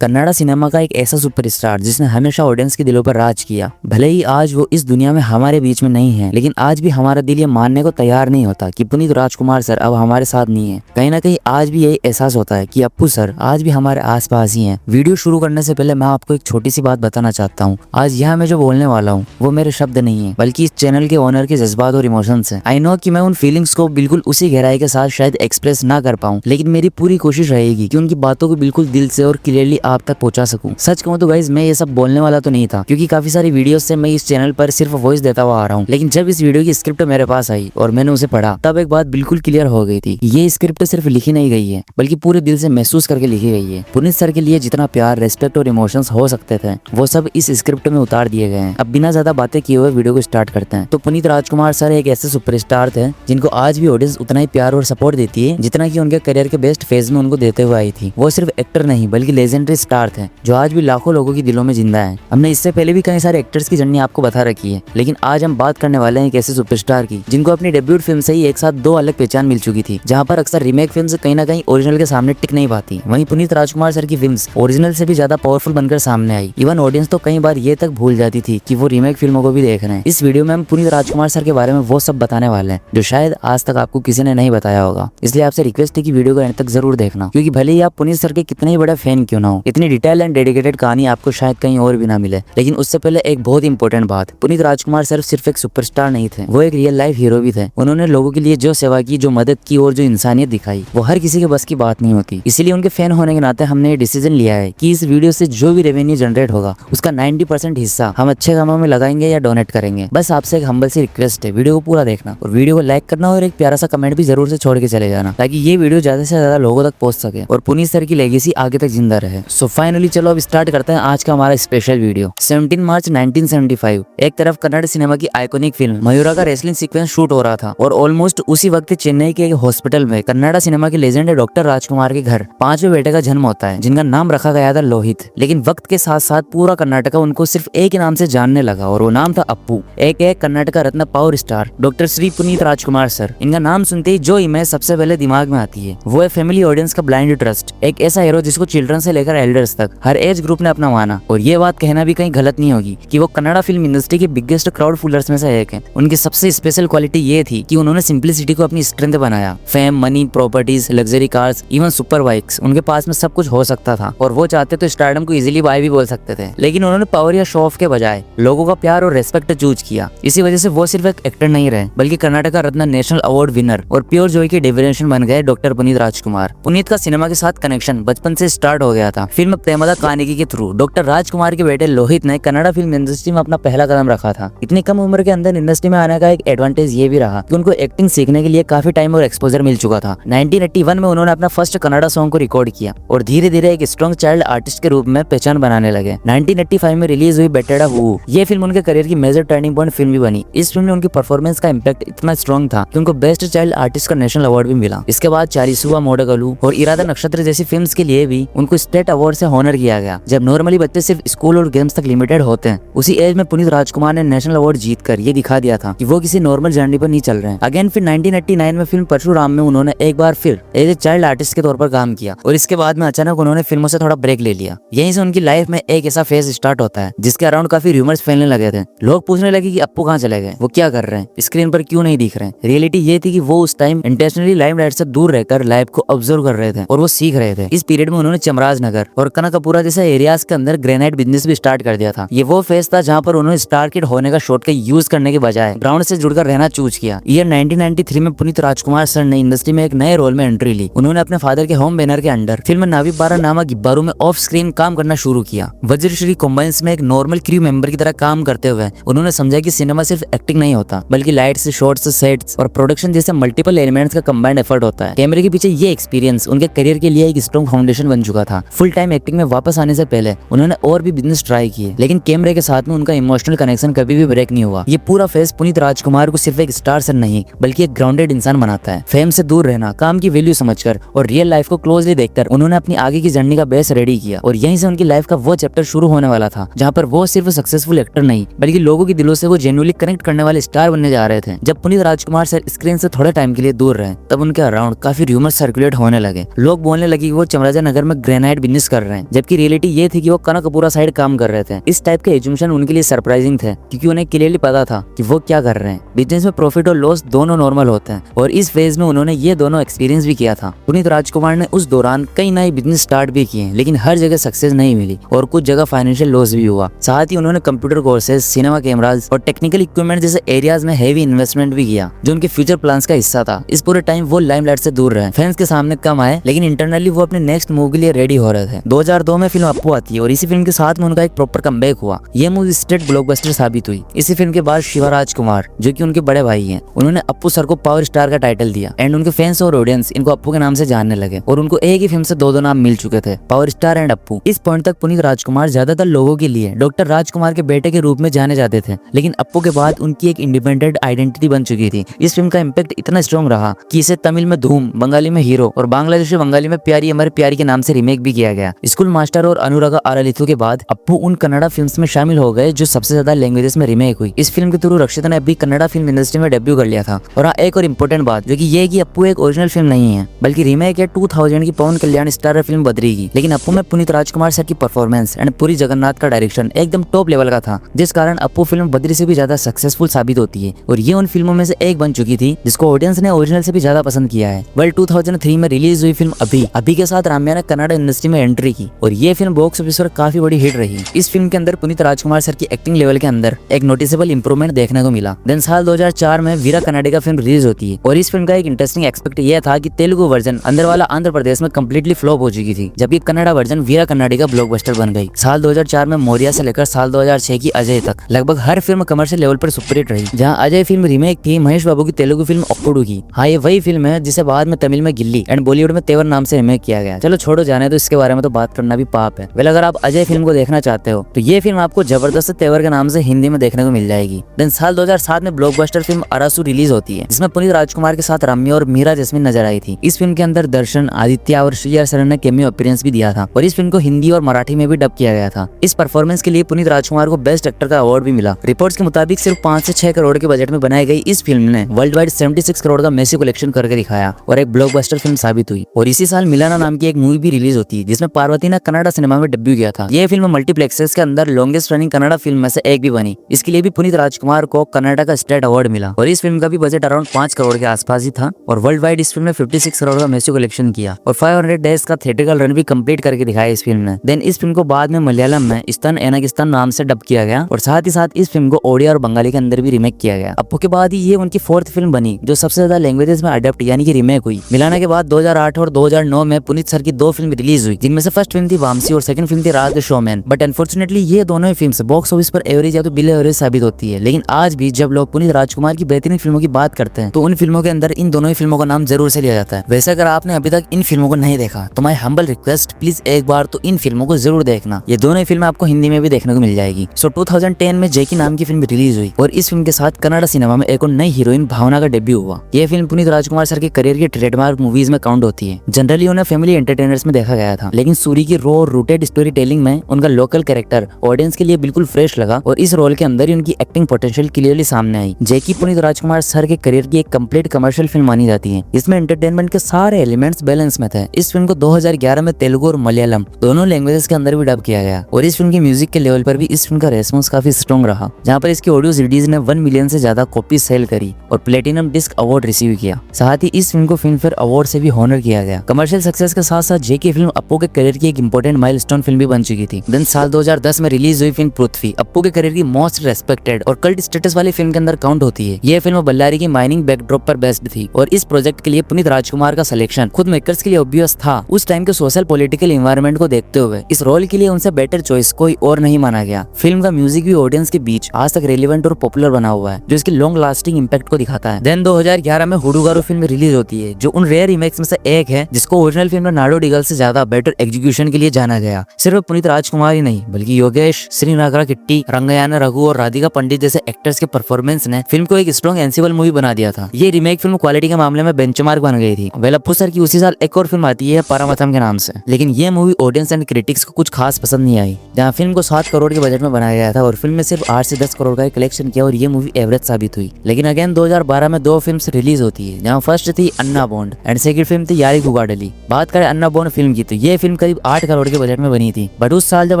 Kannada cinema का एक ऐसा सुपरस्टार जिसने हमेशा ऑडियंस के दिलों पर राज किया। भले ही आज वो इस दुनिया में हमारे बीच में नहीं है, लेकिन आज भी हमारा दिल ये मानने को तैयार नहीं होता कि पुनीत राजकुमार सर अब हमारे साथ नहीं है। कहीं ना कहीं आज भी यही एहसास होता है कि अप्पू सर आज भी हमारे आसपास ही हैं। वीडियो शुरू करने से पहले मैं आपको एक छोटी सी बात बताना चाहता हूँ। आज यहाँ मैं जो बोलने वाला हूँ वो मेरे शब्द नहीं है, बल्कि इस चैनल के ओनर के जज्बात और इमोशंस हैं। आई नो कि मैं उन फीलिंग्स को बिल्कुल उसी गहराई के साथ शायद एक्सप्रेस ना कर पाऊँ, लेकिन मेरी पूरी कोशिश रहेगी कि उनकी बातों को बिल्कुल दिल से और क्लियरली आप तक पहुंचा सकूं। सच कहूं तो गाइज मैं ये सब बोलने वाला तो नहीं था, क्योंकि काफी सारी वीडियोस से मैं इस चैनल पर सिर्फ वॉइस देता हुआ आ रहा हूं। लेकिन जब इस वीडियो की स्क्रिप्ट मेरे पास आई और मैंने उसे पढ़ा, तब एक बात बिल्कुल क्लियर हो गई थी। ये स्क्रिप्ट सिर्फ लिखी नहीं गई है, बल्कि पूरे दिल से महसूस करके लिखी गई है। पुनीत सर के लिए जितना प्यार, रेस्पेक्ट और इमोशंस हो सकते थे, वो सब इस स्क्रिप्ट में उतार दिए गए हैं। अब बिना ज्यादा बातें किए हुए वीडियो को स्टार्ट करते हैं। तो पुनीत राजकुमार सर एक ऐसे सुपरस्टार थे जिनको आज भी ऑडियंस उतना ही प्यार और सपोर्ट देती है जितना कि उनके करियर के बेस्ट फेज में उनको देते हुए आई थी। वो सिर्फ एक्टर नहीं बल्कि लेजेंडरी स्टार थे जो आज भी लाखों लोगों की दिलों में जिंदा है। हमने इससे पहले भी कई सारे एक्टर्स की जर्नी आपको बता रखी है, लेकिन आज हम बात करने वाले हैं एक ऐसे सुपरस्टार की जिनको अपनी डेब्यूट फिल्म से ही एक साथ दो अलग पहचान मिल चुकी थी, जहां पर अक्सर रीमेक फिल्म कहीं ना कहीं ओरिजिनल के सामने टिक नहीं पाती। वहीं पुनीत राजकुमार सर की फिल्म्स ओरिजिनल से भी ज्यादा पावरफुल बनकर सामने आई। इवन ऑडियंस तो कई बार ये तक भूल जाती थी कि वो रीमेक फिल्मों को भी देख रहे हैं। इस वीडियो में हम पुनीत राजकुमार सर के बारे में वो सब बताने वाले हैं जो शायद आज तक आपको किसी ने नहीं बताया होगा। इसलिए आपसे रिक्वेस्ट है कि वीडियो को एंड तक जरूर देखना, क्योंकि भले ही आप पुनीत सर के कितने ही बड़ा फैन क्यों ना हो, इतनी डिटेल एंड डेडिकेटेड कहानी आपको शायद कहीं और भी ना मिले। लेकिन उससे पहले एक बहुत इंपॉर्टेंट बात, पुनीत राजकुमार सर सिर्फ एक सुपरस्टार नहीं थे, वो एक रियल लाइफ हीरो भी थे। उन्होंने लोगों के लिए जो सेवा की, जो मदद की और जो इंसानियत दिखाई, वो हर किसी के बस की बात नहीं होती। इसीलिए उनके फैन होने के नाते हमने ये डिसीजन लिया है कि इस वीडियो से जो भी रेवेन्यू जनरेट होगा उसका 90% हिस्सा हम अच्छे कामों में लगाएंगे या डोनेट करेंगे। बस आपसे एक हम्बल सी रिक्वेस्ट है, वीडियो को पूरा देखना और वीडियो को लाइक करना और एक प्यारा सा कमेंट भी जरूर से छोड़ के चले जाना, ताकि ये वीडियो ज्यादा से ज्यादा लोगों तक पहुंच सके और पुनीत सर की लेगेसी आगे तक जिंदा रहे। सो फाइनली चलो अब स्टार्ट करते हैं आज का हमारा स्पेशल वीडियो। 17 मार्च 1975 एक तरफ कन्नड़ सिनेमा की आइकॉनिक फिल्म मयूरा का रेसलिंग सीक्वेंस शूट हो रहा था और ऑलमोस्ट उसी वक्त चेन्नई के एक हॉस्पिटल में कन्नड़ा सिनेमा के लेजेंड डॉक्टर राजकुमार के घर पांचवें बेटे का जन्म होता है, जिनका नाम रखा गया था लोहित। लेकिन वक्त के साथ साथ पूरा कर्नाटका उनको सिर्फ एक ही नाम से जानने लगा और वो नाम था अप्पू। एक Karnataka Ratna power star doctor Shri Puneeth Rajkumar sir. इनका नाम सुनते ही जो इमेज सबसे पहले दिमाग में आती है वो है फैमिली ऑडियंस का ब्लाइंड ट्रस्ट। एक ऐसा हीरो जिसको चिल्ड्रन से लेकर एल्डर्स तक हर एज ग्रुप ने अपना माना। और ये बात कहना भी कहीं गलत नहीं होगी कि वो कन्नड़ा फिल्म इंडस्ट्री के बिगेस्ट क्राउड फुलर्स में से एक है। उनकी सबसे स्पेशल क्वालिटी ये थी कि उन्होंने सिंपलिसिटी को अपनी स्ट्रेंथ बनाया। Fame, money, properties, luxury cars, even super bikes, उनके पास में सब कुछ हो सकता था और वो चाहते तो स्टारडम को इजीली बाय भी बोल सकते थे। लेकिन उन्होंने पावर या शो ऑफ के बजाय लोगों का प्यार और रेस्पेक्ट चूज किया। इसी वजह से वो सिर्फ एक एक्टर नहीं रहे, बल्कि कर्नाटका रत्न नेशनल अवार्ड विनर और प्योर जॉय के डेफिनेशन बन गए डॉक्टर पुनीत राजकुमार। पुनीत का सिनेमा के साथ कनेक्शन बचपन से स्टार्ट हो गया था। फिल्म प्रेमदा कानिकी के थ्रू डॉक्टर राजकुमार के बेटे लोहित ने कन्नड़ा फिल्म इंडस्ट्री में अपना पहला कदम रखा था। इतनी कम उम्र के अंदर इंडस्ट्री में आने का एक एडवांटेज ये भी रहा कि उनको एक्टिंग सीखने के लिए काफी टाइम और एक्सपोजर मिल चुका था। 1981 में उन्होंने अपना फर्स्ट कन्नड़ा सॉन्ग को रिकॉर्ड किया और धीरे धीरे एक स्ट्रॉन्ग चाइल्ड आर्टिस्ट के रूप में पहचान बनाने लगे। 1985 में रिलीज हुई बेटेड़ा हू, ये फिल्म उनके करियर की मेजर टर्निंग पॉइंट फिल्म भी बनी। इस फिल्म में उनकी परफॉर्मेंस का इम्पैक्ट इतना स्ट्रॉन्ग था कि उनको बेस्ट चाइल्ड आर्टिस्ट का नेशनल अवार्ड भी मिला। इसके बाद 40वां मोडगलू और इरादा नक्षत्र जैसी फिल्म्स के लिए भी उनको स्टेट अवार्ड से ऑनर किया गया। जब नॉर्मली बच्चे सिर्फ स्कूल और गेम्स तक लिमिटेड होते हैं, उसी एज में पुनीत राजकुमार ने नेशनल अवार्ड जीतकर ये दिखा दिया था कि वो किसी नॉर्मल जर्नी पर नहीं चल रहे हैं। अगेन फिर 1989 में फिल्म परशुराम में उन्होंने एक बार फिर एज ए चाइल्ड आर्टिस्ट के तौर पर काम किया और इसके बाद में अचानक उन्होंने फिल्मों से थोड़ा ब्रेक ले लिया। यहीं से उनकी लाइफ में एक ऐसा फेज स्टार्ट होता है जिसके अराउंड काफी रूमर्स फैलने लगे थे। लोग पूछने लगे कि अप्पू कहाँ चले गए, वो क्या कर रहे हैं, स्क्रीन पर क्यों नहीं दिख रहे हैं। रियलिटी ये थी कि वो उस टाइम इंटेंशनली लाइमलाइट से दूर रहकर लाइफ को ऑब्जर्व कर रहे थे और वो सीख रहे थे। इस पीरियड में उन्होंने चमराज नगर और कनकपुरा जैसे एरियाज के अंदर ग्रेनाइट बिजनेस भी स्टार्ट कर दिया था। ये वो फेज था जहाँ पर उन्होंने स्टार किड होने का शॉर्ट का यूज करने के बजाय ग्राउंड से जुड़कर रहना चूज किया। ईयर 1993 में पुनीत राजकुमार सर ने इंडस्ट्री में एक नए रोल में एंट्री ली। उन्होंने अपने फादर के होम बैनर के अंडर फिल्म नावी बारा नामा गिब्बारू में ऑफ स्क्रीन काम करना शुरू किया। वज्रश्री कॉम्बाइंस में एक नॉर्मल क्रू मेंबर की तरह काम करते हुए उन्होंने समझा कि सिनेमा सिर्फ एक्टिंग नहीं होता, बल्कि लाइट्स, शॉट्स, सेट्स और प्रोडक्शन जैसे मल्टीपल एलिमेंट्स का कंबाइंड एफर्ट होता है। कैमरे के पीछे ये एक्सपीरियंस उनके करियर के लिए एक स्ट्रॉन्ग फाउंडेशन बन चुका था। फुल टाइम टाइम एक्टिंग में वापस आने से पहले उन्होंने और भी बिजनेस ट्राई किए, लेकिन कैमरे के साथ में उनका इमोशनल कनेक्शन कभी भी ब्रेक नहीं हुआ। ये पूरा फेज पुनीत राजकुमार को सिर्फ एक स्टार से नहीं बल्कि एक ग्राउंडेड इंसान बनाता है। फेम से दूर रहना, काम की वैल्यू समझकर और रियल लाइफ को क्लोजली देखकर उन्होंने अपनी आगे की जर्नी का बेस रेडी किया, और यहीं से उनकी लाइफ का वो चैप्टर शुरू होने वाला था जहाँ पर वो सिर्फ सक्सेसफुल एक्टर नहीं बल्कि लोगों के दिलों से वो जेन्युइनली कनेक्ट करने वाले स्टार बनने जा रहे थे। जब पुनीत राजकुमार सर स्क्रीन से थोड़े टाइम के लिए दूर रहे तब उनके अराउंड काफी र्यूमर सर्कुलेट होने लगे। लोग बोलने लगे कि वो चमराजा नगर में ग्रेनाइट बिजनेस कर रहे हैं, जबकि रियलिटी ये थी कि वो कनकपुरा साइड काम कर रहे थे। इस टाइप के एज्यूमशन उनके लिए सरप्राइजिंग थे क्योंकि उन्हें क्लियरली पता था कि वो क्या कर रहे हैं। बिजनेस में प्रॉफिट और लॉस दोनों नॉर्मल होते हैं और इस फेज में उन्होंने ये दोनों एक्सपीरियंस भी किया था। पुनीत राजकुमार ने उस दौरान कई नए बिजनेस स्टार्ट भी किए, लेकिन हर जगह सक्सेस नहीं मिली और कुछ जगह फाइनेंशियल लॉस भी हुआ। साथ ही उन्होंने कंप्यूटर कोर्सेज, सिनेमा कैमराज और टेक्निकल इक्विपमेंट जैसे एरियाज में हेवी इन्वेस्टमेंट भी किया जो उनके फ्यूचर प्लान्स का हिस्सा था। इस पूरे टाइम वो लाइमलाइट से दूर रहे, फैंस के सामने कम आए, लेकिन इंटरनली वो अपने नेक्स्ट मूव के लिए रेडी हो रहे थे। 2002 में फिल्म अप्पू आती है और इसी फिल्म के साथ में उनका एक प्रॉपर कमबैक हुआ। ये मूवी स्टेट ब्लॉकबस्टर साबित हुई। इसी फिल्म के बाद शिवा राजकुमार जो कि उनके बड़े भाई हैं, उन्होंने अप्पू सर को पावर स्टार का टाइटल दिया एंड उनके फैंस और ऑडियंस इनको अप्पू के नाम से जानने लगे और उनको एक ही फिल्म से दो नाम मिल चुके थे, पावर स्टार एंड अप्पू। इस पॉइंट तक पुनीत राजकुमार ज्यादातर लोगों के लिए डॉक्टर राजकुमार के बेटे के रूप में जाने जाते थे, लेकिन अप्पू के बाद उनकी एक इंडिपेंडेंट आइडेंटिटी बन चुकी थी। इस फिल्म का इम्पैक्ट इतना स्ट्रॉन्ग रहा कि इसे तमिल में धूम, बंगाली में हीरो और बांग्लादेशी बंगाली में प्यारी हमारे प्यारी के नाम से रीमेक भी किया गया। स्कूल मास्टर और अनुरागा आरालिथु के बाद अप्पू उन कन्नड़ा फिल्म्स में शामिल हो गए जो सबसे ज्यादा लैंग्वेजेस में रीमेक हुई। इस फिल्म के थ्रू रक्षिता ने अभी कन्नड़ा फिल्म इंडस्ट्री में डेब्यू कर लिया था। और हाँ, एक और इम्पोर्टेंट बात जो कि ये कि अप्पू एक ओरिजिनल फिल्म नहीं है बल्कि रीमेक है 2000 की पवन कल्याण स्टारर फिल्म बद्री की। लेकिन अप्पू में पुनीत राजकुमार सर की परफॉर्मेंस एंड पूरी जगन्नाथ का डायरेक्शन एकदम टॉप लेवल का था, जिस कारण अप्पू फिल्म बद्री से भी ज्यादा सक्सेसफुल साबित होती है और ये उन फिल्मों में से एक बन चुकी थी जिसको ऑडियंस ने ओरिजिनल से भी ज्यादा पसंद किया है। वर्ल्ड 2003 में रिलीज हुई फिल्म अभी के साथ राम्या ने कन्नड़ा इंडस्ट्री में एंट्री की और ये फिल्म बॉक्स ऑफिस पर काफी बड़ी हिट रही। इस फिल्म के अंदर पुनीत राजकुमार सर की एक्टिंग लेवल के अंदर एक नोटिसेबल इंप्रूवमेंट देखने को मिला। देन साल 2004 में वीरा कन्नाडिगा फिल्म रिलीज होती है और इस फिल्म का एक इंटरेस्टिंग एस्पेक्ट यह था कि तेलुगु वर्जन अंदर वाला आंध्र प्रदेश में कंप्लीटली फ्लॉप हो चुकी थी, जबकि कन्नड़ा वर्जन वीरा कन्नाडिगा ब्लॉकबस्टर बन गई। साल 2004 में मोरिया से लेकर साल 2006 की अजय तक लगभग हर फिल्म कमर्शियल लेवल पर सुपरहिट रही। जहां अजय फिल्म रीमेक थी महेश बाबू की तेलुगु फिल्म ओक्कुडू की। हाँ, ये वही फिल्म है जिसे बाद में तमिल में गिल्ली एंड बॉलीवुड में तेवर नाम से रीमेक किया गया। चलो छोड़ो, जाने तो इसके बारे में तो बात करना भी पाप है। वेल, अगर आप अजय फिल्म को देखना चाहते हो तो ये फिल्म आपको जबरदस्त तेवर के नाम से हिंदी में देखने को मिल जाएगी। देन साल 2007 में ब्लॉकबस्टर फिल्म अरासू रिलीज होती है जिसमें पुनीत राजकुमार के साथ रम्या और मीरा जैस्मिन नजर आई थी। इस फिल्म के अंदर दर्शन, आदित्य और श्रेया सरन ने कैमियो अपीयरेंस भी दिया था और इस फिल्म को हिंदी और मराठी में भी डब किया गया था। इस परफॉर्मेंस के लिए पुनीत राजकुमार को बेस्ट एक्टर का अवार्ड भी मिला। रिपोर्ट्स के मुताबिक सिर्फ 5 से 6 करोड़ के बजट में बनाई गई इस फिल्म ने वर्ल्ड वाइड 76 करोड़ का मैसिव कलेक्शन करके दिखाया और एक ब्लॉकबस्टर फिल्म साबित हुई। और इसी साल मिलाना नाम की एक मूवी भी रिलीज होती है जिसमें पार्वती ने कन्नड़ा सिनेमा में डेब्यू किया था। ये फिल्म मल्टीप्लेक्सेस के अंदर लॉन्गेस्ट रनिंग कन्नड़ा फिल्म में से एक भी बनी। इसके लिए भी पुनीत राजकुमार को कन्नड़ा का स्टेट अवार्ड मिला और इस फिल्म का भी बजट अराउंड 5 करोड़ के आसपास ही था और वर्ल्ड वाइड इस फिल्म ने 56 करोड़ का मैसिव कलेक्शन किया और 500 डेज का थिएट्रिकल रन भी कंप्लीट करके दिखाया इस फिल्म ने। देन इस फिल्म को बाद में मलयालम में स्तन एनागिस्तान नाम से डब किया गया और साथ ही साथ इस फिल्म को ओडिया और बंगाली के अंदर भी रीमेक किया गया। अप्पू के बाद ही ये उनकी 4th फिल्म बनी जो सबसे ज्यादा लैंग्वेजेस में अडेप्ट यानी कि रीमेक हुई। मिलाना के बाद 2008 और 2009 में पुनीत सर की 2 फिल्म रिलीज हुई जिनमें से फर्स्ट फिल्म थी वामसी और सेकंड फिल्म थी राज द शोमैन। बट अनफॉर्चुनेटली ये दोनों ही फिल्म्स बॉक्स ऑफिस पर एवरेज या तो बिलो एवरेज साबित होती है। लेकिन आज भी जब लोग पुनीत राजकुमार की बेहतरीन फिल्मों की बात करते हैं तो उन फिल्मों के अंदर इन दोनों ही फिल्मों का नाम जरूर से लिया जाता है। वैसे अगर आपने अभी तक इन फिल्मों को नहीं देखा तो माय हम्बल रिक्वेस्ट, प्लीज एक बार तो इन फिल्मों को जरूर देखना। ये दोनों ही फिल्में आपको हिंदी में भी देखने को मिल जाएगी। सो 2010 में जैकी नाम की फिल्म रिलीज हुई और इस फिल्म के साथ कन्नड़ा सिनेमा में एक और नई हीरोइन भावना का डेब्यू हुआ। ये फिल्म पुनीत राजकुमार सर के करियर की ट्रेडमार्क मूवीज में काउंट होती है। जनरली उन्हें फैमिली एंटरटेनर्स में देखा गया था, लेकिन सूरी की रॉ रूटेड स्टोरी टेलिंग में उनका लोकल कैरेक्टर ऑडियंस के लिए बिल्कुल फ्रेश लगा और इस रोल के अंदर ही उनकी एक्टिंग पोटेंशियल क्लियरली सामने आई। जैकी पुनीत राजकुमार सर के करियर की एक कंप्लीट कमर्शियल फिल्म मानी जाती है। इसमें एंटरटेनमेंट के सारे एलिमेंट्स बैलेंस में थे। इस फिल्म को 2011 में तेलुगु और मलयालम दोनों लैंग्वेजेस के अंदर भी डब किया गया और इस फिल्म की म्यूजिक के लेवल पर भी इस फिल्म का रेस्पॉन्स काफी स्ट्रॉन्ग रहा, जहां पर इसकी ऑडियो सीडीज ने 1 मिलियन से ज्यादा कॉपी सेल करी और प्लेटिनम डिस्क अवार्ड रिसीव किया। साथ ही इस फिल्म को फिल्म फेयर अवार्ड से भी ऑनर किया गया। कमर्शियल सक्सेस के साथ साथ जेकी फिल्म अप्पू के करियर की एक इंपॉर्टेंट माइलस्टोन फिल्म भी बन चुकी थी। देन साल 2010 में रिलीज हुई फिल्म पृथ्वी अप्पू के करियर की मोस्ट रेस्पेक्टेड और कल्ट स्टेटस वाली फिल्म के अंदर काउंट होती है। यह फिल्म बल्लारी की माइनिंग बैकड्रॉप पर बेस्ड थी और इस प्रोजेक्ट के लिए पुनीत राजकुमार का सिलेक्शन खुद मेकर्स के लिए ऑब्वियस था। उस टाइम के सोशल पॉलिटिकल एनवायरनमेंट को देखते हुए इस रोल के लिए उनसे बेटर चॉइस कोई और नहीं माना गया। फिल्म का म्यूजिक भी ऑडियंस के बीच आज तक रेलिवेंट और पॉपुलर बना हुआ है, जो इसके लॉन्ग लास्टिंग इंपैक्ट को दिखाता है। देन 2011 में हुडुगारू फिल्म रिलीज होती है, जो उन रेयर रीमेक्स में से एक है जिसको ओरिजिनल फिल्म में नाडो डिगल से ज्यादा बेटर एग्जीक्यूशन के लिए जाना गया। सिर्फ पुनीत राजकुमार ही नहीं बल्कि योगेश, श्रीनागरा किट्टी, रंगयाना रघु और राधिका पंडित जैसे एक्टर्स के परफॉर्मेंस ने फिल्म को एक स्ट्रॉन्ग एंसिबल मूवी बना दिया था। ये रीमेक फिल्म क्वालिटी के मामले में बेंचमार्क बन गई थी। वेल अप्पू सर की उसी साल एक और फिल्म आती है पारामाथम के नाम से, लेकिन ये मूवी ऑडियंस एंड क्रिटिक्स को कुछ खास पसंद नहीं आई। जहाँ फिल्म को 7 करोड़ के बजट में बनाया गया था और फिल्म में सिर्फ 8 से 10 करोड़ का कलेक्शन किया और ये मूवी एवरेज साबित हुई। लेकिन अगेन 2012 में 2 फिल्म रिलीज होती है, जहाँ फर्स्ट थी अन्ना बॉन्ड एंड सेकंड फिल्म थी यारी गुगाडली। बात करें अन्ना बॉन्ड फिल्म की तो ये फिल्म करीब 8 करोड़ के बजट में बनी थी, बट उस साल जब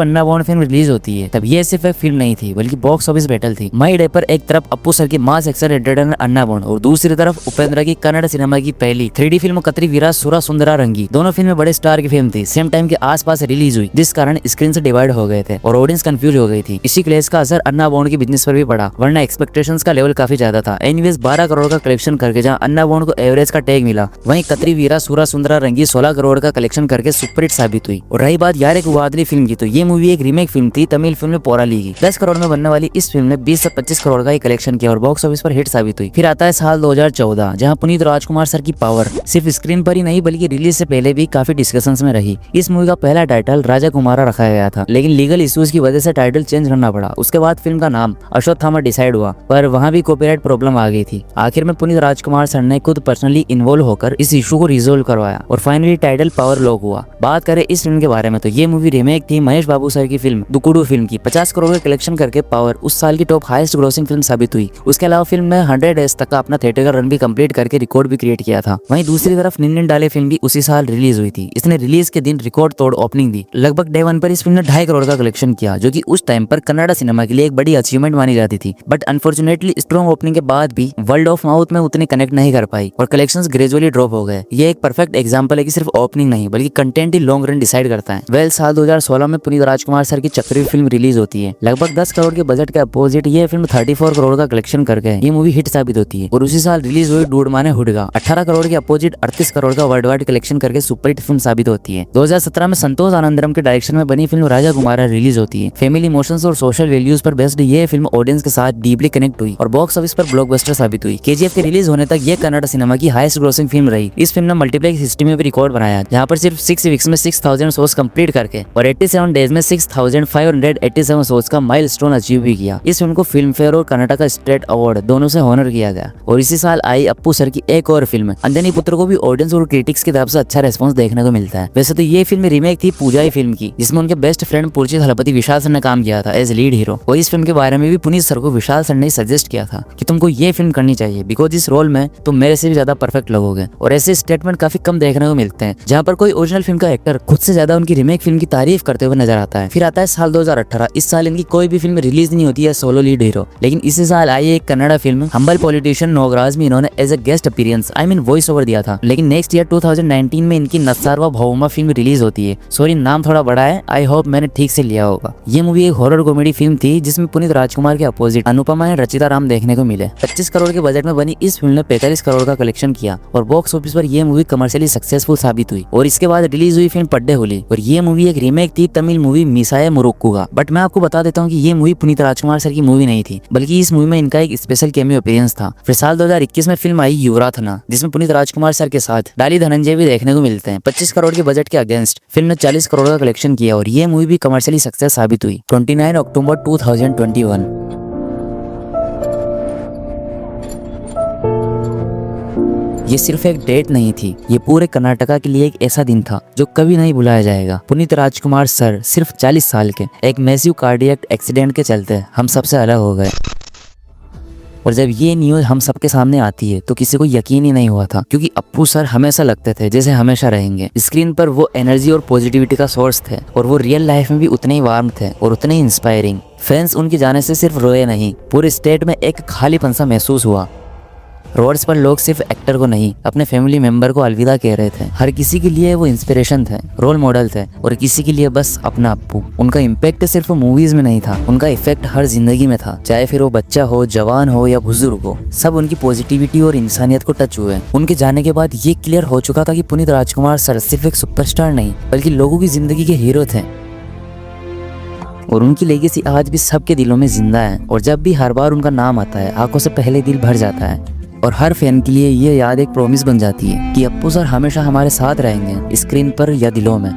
अन्ना बॉन्ड फिल्म रिलीज होती है तब ये सिर्फ एक फिल्म नहीं थी बल्कि बॉक्स ऑफिस बैटल थी। मई डे पर एक तरफ अप्पू सर की मास एक्शन एंटरटेनर अन्ना बॉन्ड और दूसरी तरफ उपेंद्र की कन्नड़ सिनेमा की पहली 3D फिल्म कतरी वीरा सुरा सुंदरा रंगी। दोनों फिल्में बड़े स्टार की फिल्म थी, सेम टाइम के आसपास रिलीज हुई, जिस कारण स्क्रीन से डिवाइड हो गए थे और ऑडियंस कंफ्यूज हो गई थी। इसी क्लेश का असर अन्ना बॉन्ड की बिजनेस पर भी पड़ा, वरना एक्सपेक्टेशंस का लेवल काफी ज्यादा था। एनीवेज 12 करोड़ का कलेक्शन करके जहां अन्ना बॉन्ड को एवरेज का टैग मिला, वहीं कतरी वीरा सुरा सुंदरा रंगी 16 करोड़ का कलेक्शन करके सुपरहिट साबित हुई। और रही बात यारे गुगाडली फिल्म की तो ये मूवी एक रीमेक फिल्म थी तमिल फिल्म पोराली की। 10 करोड़ में बनने वाली इस फिल्म ने 20 से 25 करोड़ का कलेक्शन किया और बॉक्स ऑफिस पर हिट साबित हुई। फिर आता है साल 2014, जहां पुनीत राजकुमार सर की पावर सिर्फ स्क्रीन पर ही नहीं बल्कि रिलीज से पहले भी काफी डिस्कशंस में रही। इस मूवी का पहला टाइटल राजा कुमारा रखा गया था, लेकिन लीगल इश्यूज की वजह से टाइटल चेंज करना पड़ा। उसके बाद फिल्म का नाम अश्वत्थामा डिसाइड हुआ, पर वहां भी कॉपीराइट प्रॉब्लम आ गई थी। आखिर में पुनीत राजकुमार सर ने खुद पर्सनली इन्वॉल्व होकर इस इशू को रिजोल्व करवाया और फाइनली टाइटल पावर लॉक हुआ। बात करें इस फिल्म के बारे में तो ये मूवी रीमेक थी महेश बाबू सर की फिल्म दुकुडू फिल्म की। 50 करोड़ का कलेक्शन करके पावर उस साल की टॉप हाईएस्ट ग्रोसिंग फिल्म साबित हुई। उसके अलावा फिल्म ने 100 डेज तक का अपना थिएटर का रन भी कंप्लीट करके रिकॉर्ड भी क्रिएट किया था। वहीं दूसरी तरफ निन्ने डाले फिल्म भी उसी साल रिलीज हुई थी। इसने रिलीज के दिन रिकॉर्ड तोड़ ओपनिंग दी। लगभग डे 1 पर इस फिल्म ने 2.5 करोड़ का कलेक्शन किया, जो कि उस टाइम पर कन्नड़ सिनेमा के लिए एक बड़ी अचीवमेंट मानी जाती थी। बट अनफॉर्चुनेटली स्ट्रॉन्ग ओपनिंग के बाद भी वर्ल्ड ऑफ माउथ में उतने कनेक्ट नहीं कर पाई और कलेक्शंस ग्रेजुअली ड्रॉप हो गए। ये एक परफेक्ट एग्जांपल है कि सिर्फ ओपनिंग नहीं बल्कि कंटेंट ही लॉन्ग रन डिसाइड करता है। वेल साल 2016 में पुनीत राजकुमार सर की चक्रव्यूह फिल्म रिलीज होती है। लगभग 10 करोड़ के बजट के अपोजिट ये फिल्म 34 करोड़ का कलेक्शन करके ये मूवी हिट साबित होती है। और उसी साल रिलीज हुई डूड माने हुडगा 18 करोड़ के अपोजिट 38 करोड़ का वर्ल्ड वाइड कलेक्शन करके सुपरहिट फिल्म साबित होती है। 2017 में संतोष आनंदरम के डायरेक्शन में बनी फिल्म राजा कुमारा रिलीज होती है। फैमिली इमोशंस और सोशल वैल्यूज पर बेस्ड ये फिल्म ऑडियंस के साथ डीपली कनेक्ट हुई और बॉक्स ऑफिस पर ब्लॉकबस्टर साबित हुई। KGF के रिलीज होने तक ये कन्नड़ सिनेमा की हाईएस्ट ग्रोसिंग फिल्म रही। इस फिल्म ने मल्टीप्लेक्स हिस्ट्री में भी रिकॉर्ड बनाया, जहाँ पर सिर्फ 6 वीक्स में 6000 शोज कंप्लीट करके और 87 डेज में 6587 शोज का माइलस्टोन अचीव भी किया। इस फिल्म को फिल्म फेयर और कर्नाटक स्टेट अवार्ड दोनों से ऑनर किया गया। और इसी साल आई अप्पू सर की एक और फिल्म अंजनी पुत्र को भी ऑडियंस और क्रिटिक्स की तरफ से अच्छा रेस्पॉन्स देखने को मिलता है। वैसे तो ये फिल्म रीमेक थी पूजाई फिल्म की, जिसमें उनके बेस्ट फ्रेंड पुरचित हलपति विशाल सर ने काम किया था एज लीड हीरो। और इस फिल्म के बारे में भी पुनीत सर को विशाल सर ने सजेस्ट किया था कि तुमको ये फिल्म करनी चाहिए बिकॉज इस रोल में तुम मेरे से भी ज्यादा परफेक्ट लगोगे। और ऐसे स्टेटमेंट काफी कम देखने को मिलते हैं, जहाँ पर कोई ओरिजिनल फिल्म का एक्टर खुद से ज्यादा उनकी रीमेक फिल्म की तारीफ करते हुए नजर आता है। फिर आता है साल 2018। इस साल इनकी कोई भी फिल्म रिलीज नहीं होती है सोलो लीड हीरो, लेकिन इसी साल आई एक Kannada film Humble Politician Nograj में इन्होंने as a guest appearance voice over दिया था। लेकिन नेक्स्ट ईयर 2019 में इनकी नस्सारवा भौमा फिल्म रिलीज होती है। सॉरी नाम थोड़ा बड़ा है, आई होप मैंने ठीक से लिया होगा। ये मूवी एक हॉरर कॉमेडी फिल्म थी जिसमें पुनीत राजकुमार के अपोजिट अनुपमा एंड रचिता राम देखने को मिले। 25 करोड़ के बजट में बनी इस फिल्म ने 45 करोड़ का कलेक्शन किया और बॉक्स ऑफिस पर यह मूवी कमर्शियली सक्सेसफुल साबित हुई। और इसके बाद रिलीज हुई फिल्म पड्डे होली और ये मूवी एक रीमेक थी तमिल मूवी मिसाए मुरुक्कू का। बट मैं आपको बता देता हूँ कि ये मूवी पुनीत राजकुमार सर की मूवी नहीं थी, बल्कि इस मूवी में इनका एक स्पेशल कैमियो अपीयरेंस था। फिर साल 2021 में फिल्म आई युवराथना, जिसमें पुनीत राजकुमार सर के साथ डाली धनंजय भी देखने को मिलते हैं। 25 करोड़ के बजट के अगेंस्ट फिल्म ने 40 करोड़ का कलेक्शन किया और ये मूवी भी कमर्शियली सक्सेस साबित हुई। 29 अक्टूबर 2021। ये सिर्फ एक डेट नहीं थी, ये पूरे कर्नाटका के लिए एक ऐसा दिन था जो कभी नहीं भुलाया जाएगा। पुनीत राजकुमार सर सिर्फ 40 साल के एक मैसिव कार्डियक एक्सीडेंट के चलते हम सबसे अलग हो गए। और जब ये न्यूज़ हम सबके सामने आती है तो किसी को यकीन ही नहीं हुआ था, क्योंकि अप्पू सर हमेशा लगते थे जैसे हमेशा रहेंगे। स्क्रीन पर वो एनर्जी और पॉजिटिविटी का सोर्स थे और वो रियल लाइफ में भी उतने ही वार्म थे और उतने ही इंस्पायरिंग। फैंस उनके जाने से सिर्फ रोए नहीं, पूरे स्टेट में एक खालीपन सा महसूस हुआ। रोड्स पर लोग सिर्फ एक्टर को नहीं, अपने फैमिली मेंबर को अलविदा कह रहे थे। हर किसी के लिए वो इंस्पिरेशन थे, रोल मॉडल थे और किसी के लिए बस अपना अप्पू। उनका इम्पैक्ट सिर्फ मूवीज में नहीं था, उनका इफेक्ट हर जिंदगी में था, चाहे फिर वो बच्चा हो, जवान हो या बुजुर्ग हो। सब उनकी पॉजिटिविटी और इंसानियत को टच हुए। उनके जाने के बाद ये क्लियर हो चुका था कि पुनीत राजकुमार सर सिर्फ एक सुपरस्टार नहीं बल्कि लोगों की जिंदगी के हीरो थे और उनकी लेगेसी आज भी सबके दिलों में जिंदा है। और जब भी हर बार उनका नाम आता है आंखों से पहले दिल भर जाता है और हर फैन के लिए ये याद एक प्रॉमिस बन जाती है कि अप्पू सर हमेशा हमारे साथ रहेंगे, स्क्रीन पर या दिलों में।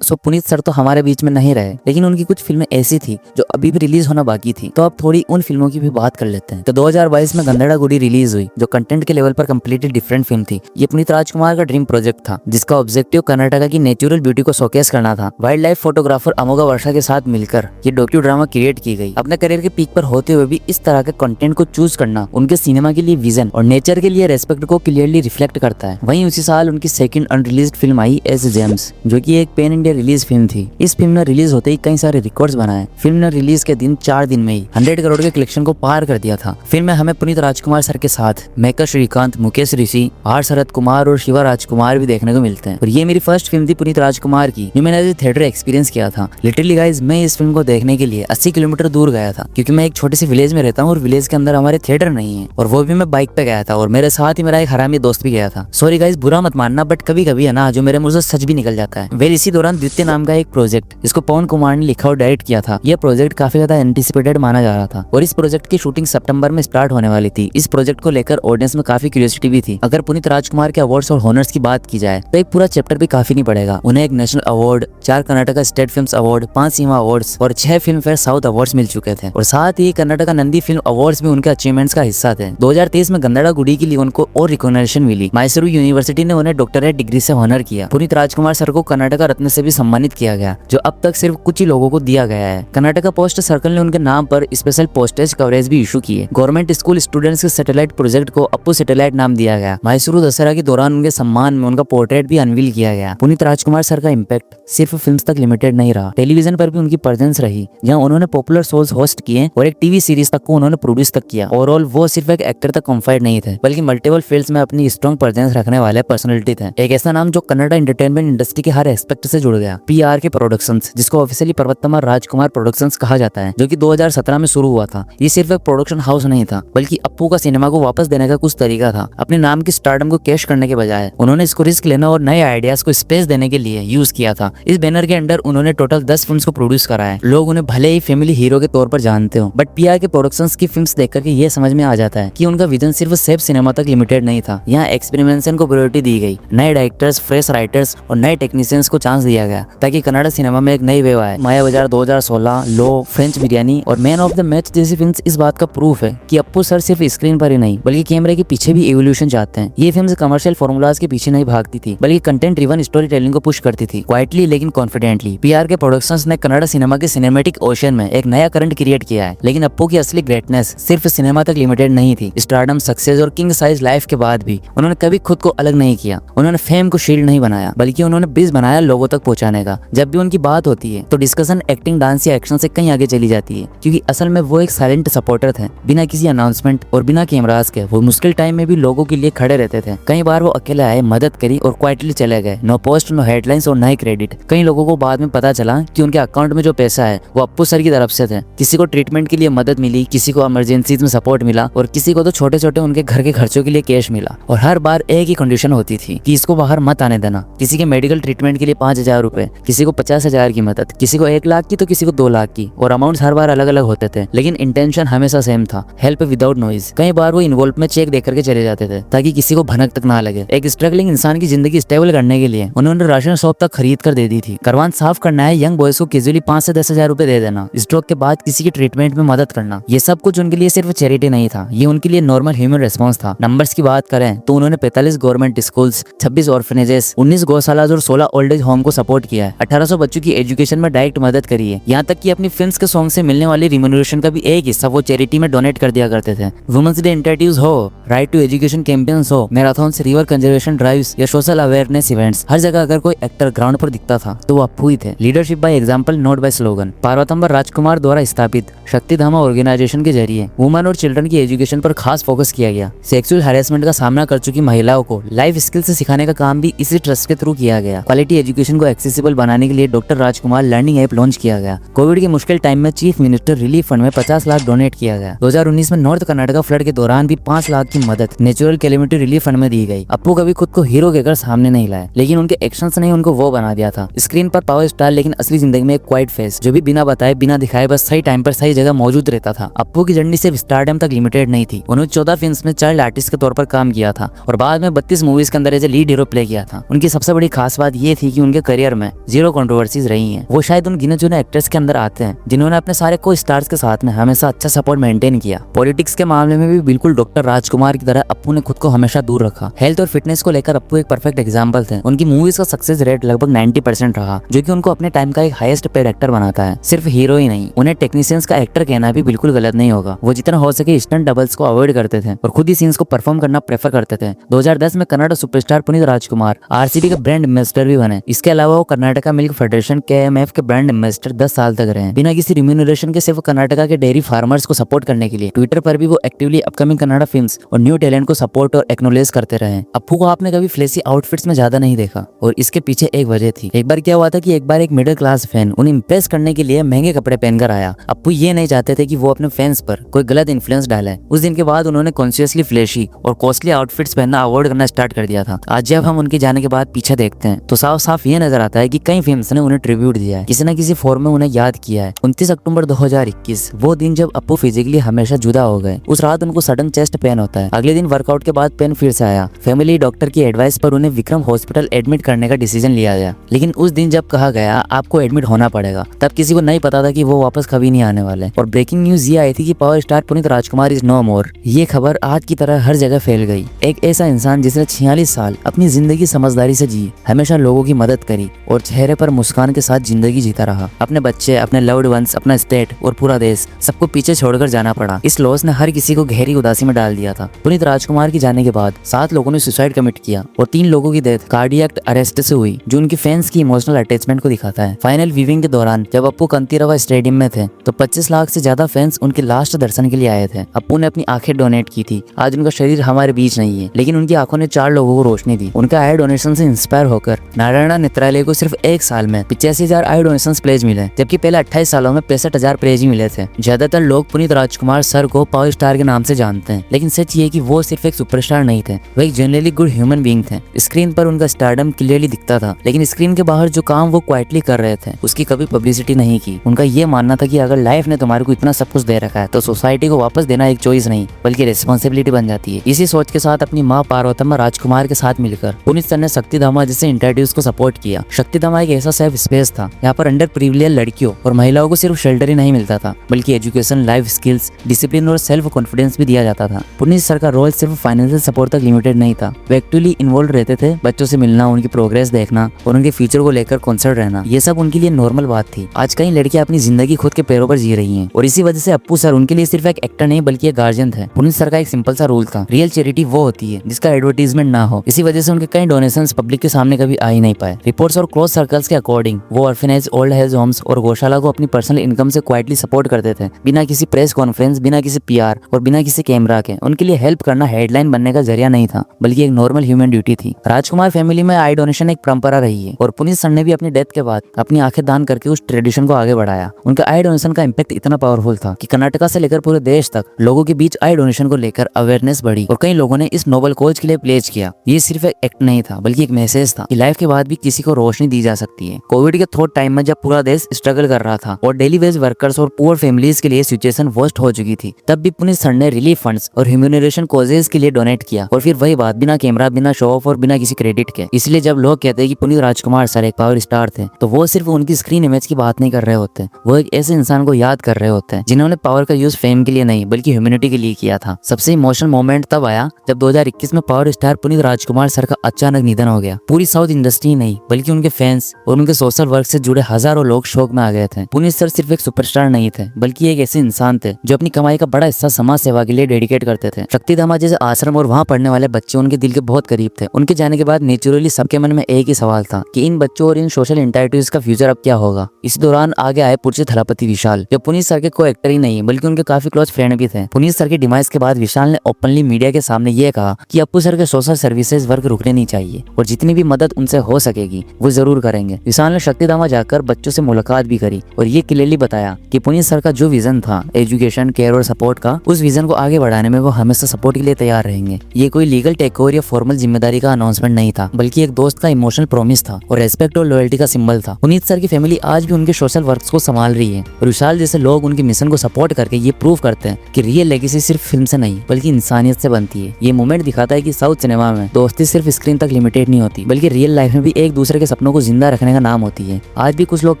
सो पुनीत सर तो हमारे बीच में नहीं रहे, लेकिन उनकी कुछ फिल्में ऐसी थी जो अभी भी रिलीज होना बाकी थी। तो अब थोड़ी उन फिल्मों की भी बात कर लेते हैं। तो 2022 में गंधेड़ा गुडी रिलीज हुई, जो कंटेंट के लेवल पर कंप्लीटली डिफरेंट फिल्म थी। ये पुनीत राजकुमार का ड्रीम प्रोजेक्ट था, जिसका ऑब्जेक्टिव कर्नाटका की नेचुरल ब्यूटी को शोकेस करना था। वाइल्ड लाइफ फोटोग्राफर अमोघा वर्षा के साथ मिलकर ये डॉक्यू ड्रामा क्रिएट की गई। अपने करियर के पीक पर होते हुए भी इस तरह के कंटेंट को चूज करना उनके सिनेमा के लिए विजन और नेचर के लिए रेस्पेक्ट को क्लियरली रिफ्लेक्ट करता है। वहीं उसी साल उनकी second unreleased film I as James, जो कि एक पैन इंडिया रिलीज फिल्म थी। इस फिल्म ने रिलीज होते ही कई सारे रिकॉर्ड्स बनाए। फिल्म ने रिलीज के दिन 4 दिन में ही 100 करोड़ के कलेक्शन को पार कर दिया था। फिल्म में हमें पुनीत राजकुमार सर के साथ मेकर श्रीकांत, मुकेश ऋषि, आर शरद कुमार और शिवा राजकुमार भी देखने को मिलते हैं। और ये मेरी फर्स्ट फिल्म थी पुनीत राजकुमार की, जो मैंने थिएटर एक्सपीरियंस किया था। लिटरली गाइज, मैं इस फिल्म को देखने के लिए 80 किलोमीटर दूर गया था, क्योंकि मैं एक छोटे से विलेज में रहता हूँ और विलेज के अंदर हमारे थिएटर नहीं है। और वो भी मैं बाइक पे गया था और मेरे साथ ही मेरा एक हरामी दोस्त भी गया था। सॉरी गाइज, बुरा मत मानना, बट कभी कभी है ना जो मेरे मुंह से सच भी निकल जाता है। वेल इसी दौरान द्वितीय नाम का एक प्रोजेक्ट, जिसको पवन कुमार ने लिखा और डायरेक्ट किया था, यह प्रोजेक्ट काफी ज्यादा एंटिसिपेटेड माना जा रहा था। और इस प्रोजेक्ट की शूटिंग सितंबर में स्टार्ट होने वाली थी। इस प्रोजेक्ट को लेकर ऑडियंस में काफी क्यूरियोसिटी भी थी। अगर पुनीत राजकुमार के अवार्ड्स और हॉनर्स की बात की जाए तो एक पूरा चैप्टर भी काफी नहीं पड़ेगा। उन्हें एक national award, 4 Karnataka state film award, 5 सीमा अवार्ड्स और 6 फिल्म फेयर साउथ अवार्ड्स मिल चुके थे। और साथ ही कर्नाटका नंदी फिल्म अवार्ड्स भी उनके अचीवमेंट्स का हिस्सा थे। 2023 में गंधेड़ा गुडी के लिए उनको और रिकॉग्निशन मिली। मैसूरू यूनिवर्सिटी ने उन्हें डॉक्टरेट डिग्री से ऑनर किया। पुनीत राजकुमार सर को कर्नाटका रत्न से भी सम्मानित किया गया, जो अब तक सिर्फ कुछ ही लोगों को दिया गया है। कर्नाटका पोस्ट सर्कल ने उनके नाम पर स्पेशल पोस्टेज कवरेज भी इशू किए। गवर्नमेंट स्कूल स्टूडेंट्स के सैटेलाइट प्रोजेक्ट को अप्पू सैटेलाइट नाम दिया गया। मैसूरू दशहरा के दौरान उनके सम्मान में उनका पोर्ट्रेट भी अनवील किया गया। पुनीत राजकुमार सर का इम्पैक्ट सिर्फ फिल्म्स तक लिमिटेड नहीं रहा, टेलीविजन पर भी उनकी प्रेजेंस रही, जहां उन्होंने पॉपुलर शोज होस्ट किए और एक टीवी सीरीज तक को उन्होंने प्रोड्यूस तक किया। ओवरऑल वो सिर्फ एक एक्टर तक कॉन्फाइड नहीं थे, बल्कि मल्टीपल फील्ड्स में अपनी स्ट्रॉन्ग प्रेजेंस रखने वाले पर्सनैलिटी थे। एक ऐसा नाम जो कन्नड़ा एंटरटेनमेंट इंडस्ट्री के हर एस्पेक्ट से जुड़ गया। पीआर के प्रोडक्शंस, जिसको ऑफिशियली पर्वतम्मा राजकुमार प्रोडक्शंस कहा जाता है, जो कि 2017 में शुरू हुआ था। ये सिर्फ एक प्रोडक्शन हाउस नहीं था, बल्कि अप्पू का सिनेमा को वापस देने का कुछ तरीका था। अपने नाम की स्टारडम को कैश करने के बजाय उन्होंने इसको रिस्क लेना और नए आइडियाज को स्पेस देने के लिए यूज किया था। इस बैनर के अंडर उन्होंने टोटल 10 फिल्म्स को प्रोड्यूस करा है। लोग उन्हें भले ही फैमिली हीरो के तौर पर जानते हो, बट पीआर के प्रोडक्शंस की फिल्म्स देख करके ये समझ में आ जाता है कि उनका विजन सिर्फ सेफ सिनेमा तक लिमिटेड नहीं था। यहाँ एक्सपेरिमेंटेशन को प्रायोरिटी दी गई, नए डायरेक्टर्स, फ्रेश राइटर्स और नए टेक्नीशियंस को चांस दिया गया, ताकि कन्नड़ सिनेमा में एक नई वेव आए। माया बाजार 2016, लो, फ्रेंच बिरयानी और मैन ऑफ द मैच जैसी फिल्म्स इस बात का प्रूफ है कि अप्पू सर सिर्फ स्क्रीन पर ही नहीं, बल्कि कैमरे के पीछे भी एवोल्यूशन चाहते हैं। ये फिल्म्स कमर्शियल फॉर्मूलाज के पीछे नहीं भागती थी, बल्कि कंटेंट ड्रिवन स्टोरी टेलिंग को पुश करती थी, क्वाइटली लेकिन कॉन्फिडेंटली। पीआर के प्रोडक्शंस ने कन्नड़ सिनेमा के सिनेमैटिक ओशन में एक नया करंट क्रिएट किया है। लेकिन अप्पू की असली ग्रेटनेस सिर्फ सिनेमा तक लिमिटेड नहीं थी। स्टारडम, सक्सेस और किंग साइज लाइफ के बाद भी उन्होंने कभी खुद को अलग नहीं किया। उन्होंने फेम को शील्ड नहीं बनाया, बल्कि उन्होंने ब्रिज बनाया लोगों तक पहुंचाने का। जब भी उनकी बात होती है तो डिस्कशन एक्टिंग, डांस या एक्शन से कहीं आगे चली जाती है, क्योंकि असल में वो एक साइलेंट सपोर्टर थे। बिना किसी अनाउंसमेंट और बिना कैमरास के वो मुश्किल टाइम में भी लोगों के लिए खड़े रहते थे। कई बार वो अकेले आए, मदद करी और क्वाइटली चले गए। नो पोस्ट, नो हेडलाइंस और नए क्रेडिट। कई लोगों को बाद में पता चला कि उनके अकाउंट में जो पैसा है वो अप्पू सर की तरफ से थे। किसी को ट्रीटमेंट के लिए मदद मिली, किसी को इमरजेंसीज में सपोर्ट मिला और किसी को तो छोटे छोटे उनके घर के खर्चों के लिए कैश मिला। और हर बार एक ही कंडीशन होती थी कि इसको बाहर मत आने देना। किसी के मेडिकल ट्रीटमेंट के लिए 5,000 रुपए, किसी को 50,000 की मदद, किसी को 1 लाख की तो किसी को 2 लाख की। और अमाउंट्स हर बार अलग अलग होते थे, लेकिन इंटेंशन हमेशा सेम था, हेल्प विदाउट नॉइज। कई बार वो इन्वॉल्व में चेक देकर के चले जाते थे, ताकि किसी को भनक तक ना लगे। एक स्ट्रगलिंग इंसान की जिंदगी स्टेबल करने के लिए उन्होंने राशन शॉप तक खरीद कर दे दी थी। करवान साफ करना है, यंग बॉयज को कैजुअली 5 से 10,000 रुपए दे देना, स्ट्रोक के बाद किसी की ट्रीटमेंट में मदद करना। ये सब कुछ उनके लिए सिर्फ चैरिटी नहीं था, ये उनके लिए नॉर्मल ह्यूमन रिस्पॉन्स था। नंबर्स की बात करें तो उन्होंने 45 गवर्नमेंट स्कूल्स, 26 ऑर्फनेजेस, 19 गौशाला और 16 ओल्ड एज होम को सपोर्ट किया है। 1800 बच्चों की एजुकेशन में डायरेक्ट मदद करी है। यहाँ तक कि अपनी फिल्म्स के सॉन्ग से मिलने वाली रिम्यूनरेशन का भी एक हिस्सा वो चैरिटी में डोनेट कर दिया करते थे। वुमेन्स डे इंटरव्यूज हो, राइट टू एजुकेशन कैंपेन्स हो, मैराथन, रिवर कंजर्वेशन ड्राइव्स या सोशल अवेयरनेस इवेंट्स, हर जगह अगर कोई एक्टर ग्राउंड पर दिखता था तो वो अप्पू ही थे। Leadership by example, not by slogan. Parvathamma Rajkumar द्वारा स्थापित शक्तिधामा ऑर्गेनाइजेशन के जरिए वुमेन और चिल्ड्रन की एजुकेशन पर खास फोकस किया गया। सेक्सुअल हैरेसमेंट का सामना कर चुकी महिलाओं को लाइफ स्किल से सिखाने का काम भी इसी ट्रस्ट के थ्रू किया गया। क्वालिटी एजुकेशन को एक्सेसिबल बनाने के लिए डॉक्टर राजकुमार लर्निंग ऐप लॉन्च किया गया। कोविड के मुश्किल टाइम में चीफ मिनिस्टर रिलीफ फंड में 50 लाख डोनेट किया गया। 2019 में नॉर्थ कर्नाटका फ्लड के दौरान भी 5 लाख की मदद नेचुरल कैलेमिटी रिलीफ फंड में दी गई। अप्पू कभी खुद को हीरो कहकर सामने नहीं लाए, लेकिन उनके एक्शंस ने उनको वो बना दिया था। स्क्रीन पर पावर स्टार, लेकिन असली जिंदगी में एक क्वाइट फेस, जो भी बिना बताए बिना दिखाए बस सही टाइम पर सही जगह मौजूद रहता था। अप्पू की जर्नी सिर्फ स्टारडम तक लिमिटेड नहीं थी। उन्होंने 14 फिल्म्स में चाइल्ड आर्टिस्ट के तौर पर काम किया था और बाद में 32 मूवीज के अंदर as a lead hero play किया था। उनकी सबसे बड़ी खास बात ये थी कि उनके करियर में 0 कंट्रोवर्सीज रही हैं। वो शायद उन गिने चुने एक्टर्स के अंदर आते हैं जिन्होंने अपने सारे को स्टार्स के साथ में हमेशा अच्छा सपोर्ट मेंटेन किया। पॉलिटिक्स के मामले में भी बिल्कुल डॉक्टर राजकुमार की तरह अप्पू ने खुद को हमेशा दूर रखा। हेल्थ और फिटनेस को लेकर अप्पू एक परफेक्ट एग्जाम्पल थे। उनकी मूवीज का सक्सेस रेट लगभग 90% रहा, जो कि उनको अपने टाइम का एक हाईएस्ट पेड एक्टर बनाता है। सिर्फ हीरो ही नहीं, उन्हें टेक्नीशियंस का एक्टर कहना भी बिल्कुल गलत नहीं होगा। वो जितना हो सके स्टंट डबल्स को अवॉइड करते थे और खुद ही सीन्स को परफॉर्म करना प्रेफर करते थे। 2010 में कन्नड़ सुपरस्टार पुनीत राजकुमार आरसीबी के ब्रांड एम्बेसडर भी बने। इसके अलावा वो कर्नाटका मिल्क फेडरेशन KMF के ब्रांड एम्बेसडर 10 साल तक रहे, बिना किसी रिम्यूनरेशन के, सिर्फ कर्नाटका के डेयरी फार्मर्स को सपोर्ट करने के लिए। ट्विटर पर भी वो एक्टिवली अपकमिंग कन्नड़ फिल्म्स और न्यू टैलेंट को सपोर्ट और एक्नॉलेज करते रहे। अप्पू को आपने कभी फ्लेसी आउटफिट्स में ज्यादा नहीं देखा और इसके पीछे एक वजह थी। एक बार क्या हुआ था कि एक बार एक मिडिल क्लास फैन उन्हें इम्प्रेस करने के लिए महंगे कपड़े पहनकर आया। अप्पू ये नहीं चाहते थे कि वो अपने फैंस पर कोई गलत इन्फ्लुएंस डाले। उस दिन के बाद उन्होंने कॉन्शियसली फ्लैशी और कॉस्टली आउटफिट्स पहनना अवॉइड करना स्टार्ट कर दिया था। आज जब हम उनके जाने के बाद पीछे देखते हैं तो साफ साफ ये नजर आता है कि कई फिल्म्स ने उन्हें ट्रिब्यूट दिया है, किसी न किसी फॉर्म में उन्हें याद किया है। 29 अक्टूबर 2021 वो दिन जब अप्पू फिजिकली हमेशा जुदा हो गए। उस रात उनको सडन चेस्ट पेन होता है। अगले दिन वर्कआउट के बाद पेन फिर से आया। फैमिली डॉक्टर की एडवाइस पर उन्हें विक्रम हॉस्पिटल एडमिट करने का डिसीजन लिया गया। लेकिन उस दिन जब कहा गया आपको एडमिट होना पड़ेगा, तब किसी को नहीं पता था कि वो वापस कभी नहीं आने वाले। और ब्रेकिंग न्यूज ये आई थी कि power star Puneeth Rajkumar is no more. ये खबर आज की तरह हर जगह फैल गई। एक ऐसा इंसान जिसने 46 साल अपनी जिंदगी समझदारी से जी, हमेशा लोगों की मदद करी और चेहरे पर मुस्कान के साथ जिंदगी जीता रहा। अपने बच्चे, अपने लव्ड वंस, अपना स्टेट और पूरा देश सबको पीछे छोड़कर जाना पड़ा। इस लॉस ने हर किसी को गहरी उदासी में डाल दिया था। पुनीत राजकुमार की जाने के बाद 7 लोगों ने सुसाइड कमिट किया और 3 लोगों की डेथ कार्डियक अरेस्ट से हुई, जो उनकी फैंस की इमोशनल अटैचमेंट को दिखाता है। फाइनल व्यूइंग के दौरान जब अप्पू कंतीरवा स्टेडियम में थे तो 25 लाख से ज्यादा फैंस उनके लास्ट दर्शन के लिए आए थे। अप्पू ने अपनी आंखें डोनेट की थी। आज उनका शरीर हमारे बीच नहीं है, लेकिन उनकी आंखों ने 4 लोगों को रोशनी दी। उनका आई डोनेशन से इंस्पायर होकर नारायणा नेत्रालय को सिर्फ 1 साल में 85,000 आई डोनेशन प्लेज मिले, जबकि पहले 28 सालों में 65,000 प्लेज ही मिले थे। ज्यादातर लोग पुनीत राजकुमार सर को पावर स्टार के नाम से जानते हैं, लेकिन सच ये कि वो सिर्फ एक सुपरस्टार नहीं थे, वो एक जनरली गुड ह्यूमन बीइंग थे। स्क्रीन पर उनका स्टारडम क्लियरली दिखता था, लेकिन स्क्रीन के बाहर जो काम वो क्वाइटली कर रहे थे उसकी कभी पब्लिसिटी नहीं की। उनका ये मानना था कि अगर लाइफ ने तुम्हारे को इतना सब कुछ दे रखा है तो सोसाइटी को वापस देना एक चॉइस नहीं बल्कि रिस्पॉन्सिबिलिटी बन जाती है। इसी सोच के साथ अपनी माँ पार्वतम्मा राजकुमार के साथ मिलकर पुनीत सर ने शक्तिधामा जैसे इंट्रोड्यूस को सपोर्ट किया। शक्तिधामा एक ऐसा सेफ स्पेस था यहाँ पर अंडर प्रिविलेज लड़कियों और महिलाओं को सिर्फ शेल्टर ही नहीं मिलता था, बल्कि एजुकेशन, लाइफ स्किल्स, डिसिप्लिन और सेल्फ कॉन्फिडेंस भी दिया जाता था। पुनीत सर का रोल सिर्फ फाइनेंशियल सपोर्ट तक लिमिटेड नहीं था, वो एक्टिवली इन्वॉल्व रहते थे। बच्चों से मिलना, उनकी प्रोग्रेस देखना और उनके फ्यूचर को लेकर कॉन्सर्न रहना, ये सब उनके लिए नॉर्मल बात थी। आज कई लड़कियां अपनी जिंदगी खुद के पैरों पर जी रही हैं और इसी वजह से अप्पू सर उनके लिए सिर्फ एक एक्टर नहीं बल्कि एक गार्जियन थे। पुनीत सर का एक सिंपल सा रूल था, रियल चैरिटी वो होती है जिसका एडवर्टीजमेंट ना हो। इसी वजह से उनके कई डोनेशंस पब्लिक के सामने कभी आ ही नहीं पाए। रिपोर्ट्स और क्लोज सर्कल्स के अकॉर्डिंग वो ऑर्फनेज, ओल्ड एज होम्स और गौशाला को अपनी पर्सनल इनकम से क्वाइटली सपोर्ट करते थे, बिना किसी प्रेस कॉन्फ्रेंस, बिना किसी PR और बिना किसी कैमरा के। उनके लिए हेल्प करना हेडलाइन बनने का जरिया नहीं था बल्कि एक नॉर्मल ह्यूमन ड्यूटी थी। राजकुमार फैमिली में आई डोनेशन एक परंपरा रही है और पुनीत सर ने भी अपनी डेथ के बाद अपनी आंखें दान करके उस ट्रेडिशन को आगे बढ़ाया। उनका आई डोनेशन का इम्पैक्ट इतना पावरफुल था कि कर्नाटका से लेकर पूरे देश तक लोगों के बीच आई डोनेशन को लेकर अवेयरनेस बढ़ी और कई लोगों ने इस नोबल कॉज के लिए प्लेज किया। ये सिर्फ एक एक्ट नहीं था बल्कि एक मैसेज था कि लाइफ के बाद भी किसी को रोशनी दी जा सकती है। कोविड के थर्ड टाइम में जब पूरा देश स्ट्रगल कर रहा था और डेली वेज वर्कर्स और पुअर फैमिलीज के लिए सिचुएशन वर्स्ट हो चुकी थी, तब भी पुनीत सर ने रिलीफ फंड्स और ह्यूमैनिटेरियन कॉजेज के लिए डोनेट किया। और फिर वही बात, बिना कैमरा, बिना शो ऑफ और बिना किसी क्रेडिट के। इसलिए जब लोग कहते हैं कि पुनीत राजकुमार सर एक पावर स्टार थे, तो वो सिर्फ उनकी स्क्रीन इमेज की बात नहीं कर रहे होते, वो एक ऐसे इंसान को याद कर रहे होते हैं जिन्होंने पावर का यूज फेम के लिए नहीं बल्कि ह्यूमैनिटी के लिए किया था। सबसे इमोशनल मोमेंट तब आया जब 2021 में power star Puneeth Rajkumar sir का अचानक निधन हो गया। पूरी साउथ इंडस्ट्री नहीं बल्कि उनके फैंस और उनके सोशल वर्क से जुड़े हजारों लोग शोक में आ गए थे। पुनीत सर सिर्फ एक सुपरस्टार नहीं थे बल्कि एक ऐसे इंसान थे जो अपनी कमाई का बड़ा हिस्सा समाज सेवा के लिए डेडिकेट करते थे। शक्तिधामा जैसे आश्रम और वहाँ पढ़ने वाले बच्चे उनके दिल के बहुत करीब थे। उनके जाने के बाद नेचुरली सबके मन में एक ही सवाल था कि इन बच्चों और इन सोशल इंटाइटिव्स का फ्यूचर अब क्या होगा। इस दौरान आगे आए पुरचे थलापति विशाल, जो पुनीत सर के को एक्टर ही नहीं बल्कि उनके काफी क्लोज फ्रेंड भी थे। पुनीत सर के डिमाइस के बाद विशाल ने ओपनली मीडिया के सामने ये कहा कि अप्पू सर के सोशल सर्विसेज वर्क रुकने नहीं चाहिए और जितनी भी मदद उनसे हो सकेगी वो जरूर करेंगे। विशाल ने शक्तिधामा जाकर बच्चों से मुलाकात भी करी और ये क्लियरली बताया कि पुनीत सर का जो विजन था एजुकेशन, केयर और सपोर्ट का, उस विजन को आगे बढ़ाने में वो हमेशा सपोर्ट के लिए तैयार रहेंगे। ये कोई लीगल टेक ओवर या फॉर्मल जिम्मेदारी का अनाउंसमेंट नहीं था बल्कि एक दोस्त का इमोशनल प्रॉमिस था और रेस्पेक्ट और लॉयल्टी का सिंबल था। पुनीत सर की फैमिली आज भी उनके सोशल वर्क्स को संभाल रही है और विशाल जैसे लोग उनके मिशन को सपोर्ट करके ये प्रूव करते हैं कि रियल लेगेसी सिर्फ फिल्म से नहीं बल्कि इंसानियत से बनती है। ये मोमेंट दिखाता है कि साउथ सिनेमा में दोस्ती सिर्फ स्क्रीन तक लिमिटेड नहीं होती बल्कि रियल लाइफ में भी एक दूसरे के सपनों सपनों को जिंदा रखने का नाम होती है। आज भी कुछ लोग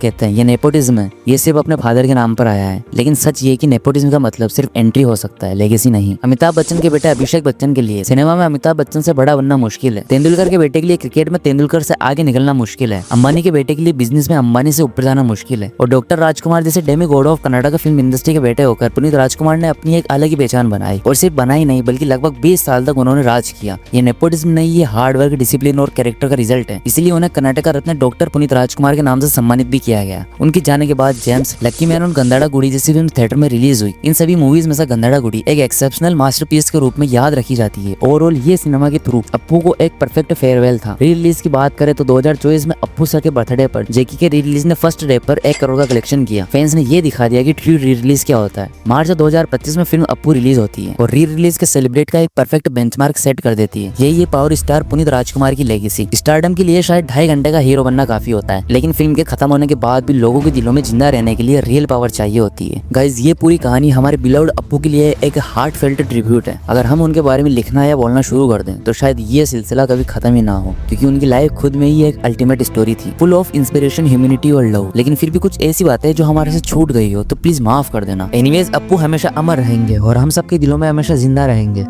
कहते हैं ये नेपोटिज्म है, ये सिर्फ अपने फादर के नाम पर आया है, लेकिन सच ये कि नेपोटिज्म का मतलब सिर्फ एंट्री हो सकता है, लेगेसी नहीं। अमिताभ बच्चन के बेटे अभिषेक बच्चन के लिए सिनेमा में अमिताभ बच्चन से बड़ा बनना मुश्किल है। तेंदुलकर के बेटे के लिए क्रिकेट में तेंदुलकर से आगे निकलना मुश्किल है। अंबानी के बेटे के लिए बिजनेस में अंबानी से ऊपर जाना मुश्किल है। और डॉक्टर राजकुमार जैसे Demi God of Karnataka film industry के बेटे होकर पुनीत राजकुमार ने अपनी एक अलग ही पहचान बनाई, और सिर्फ बनाई नहीं बल्कि लगभग 20 साल तक उन्होंने राज किया। ये नेपोटिज्म नहीं, ये हार्ड वर्क, डिसिप्लिन और कैरेक्टर का रिजल्ट है। इसलिए उन्हें कर्नाटक का रत्न डॉक्टर पुनीत राजकुमार के नाम से सम्मानित भी किया गया। उनकी जाने के बाद जेम्स, लक्की मैन और गंदाड़ा गुड़ी जैसी फिल्म थिएटर में रिलीज हुई। इन सभी मूवीज में से गंदाड़ा गुड़ी एक एक्सेप्शनल मास्टरपीस के रूप में याद रखी जाती है। ओवरऑल ये सिनेमा के थ्रू अप्पू को एक परफेक्ट फेयरवेल था। री रिलीज की बात करें तो 2024 में अप्पू सर के बर्थडे पर जेकी के री रिलीज ने फर्स्ट डे पर 1 करोड़ का कलेक्शन किया। फैंस ने ये दिखा दिया कि ट्रू री रिलीज क्या होता है। मार्च 2025 में फिल्म अप्पू रिलीज होती है और री रिलीज के सेलिब्रेट का एक परफेक्ट बेंचमार्क सेट कर देती है। यही पावर स्टार पुनीत राजकुमार की लेगेसी। स्टारडम के लिए शायद 2.5 घंटे का हीरो बनना काफी होता है, लेकिन फिल्म के खत्म होने के बाद भी लोगों के दिलों में जिंदा रहने के लिए रियल पावर चाहिए होती है। गाइज, ये पूरी कहानी हमारे बिलव्ड अप्पू के लिए एक हार्ट फेल्ट ट्रिब्यूट है। अगर हम उनके बारे में लिखना या बोलना शुरू कर दें तो शायद ये सिलसिला कभी खत्म ही ना हो, क्योंकि उनकी लाइफ खुद में ही एक अल्टीमेट स्टोरी थी, फुल ऑफ इंस्पिरेशन, ह्यूमैनिटी और लव। लेकिन फिर भी कुछ ऐसी बातें जो हमारे से छूट गई हो तो प्लीज माफ कर देना। एनीवेज, अप्पू हमेशा अमर रहेंगे और हम सबके दिलों में हमेशा जिंदा रहेंगे।